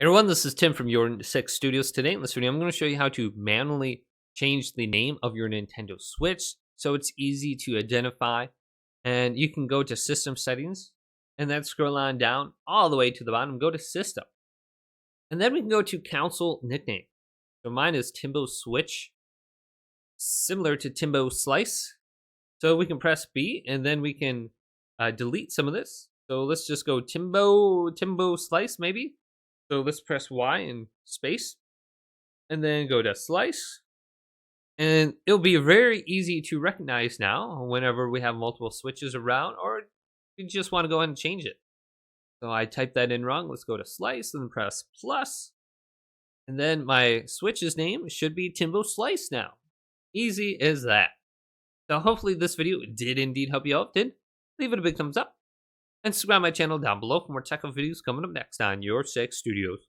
Hey everyone, this is Tim from Your Six Studios. Today in this video, I'm going to show you how to manually change the name of your Nintendo Switch so it's easy to identify. And you can go to System Settings and then scroll on down all the way to the bottom, go to System. And then we can go to Console Nickname. So mine is Timbo Switch, similar to Timbo Slice. So we can press B and then we can delete some of this. So let's just go Timbo Slice maybe. So let's press Y and space, and then go to slice. And it'll be very easy to recognize now whenever we have multiple switches around, or you just want to go ahead and change it. So I typed that in wrong. Let's go to slice and press plus. And then my switch's name should be Timbo Slice now. Easy as that. So hopefully this video did indeed help you out. Did leave it a big thumbs up. And subscribe to my channel down below for more tech videos coming up next on Your Six Studios.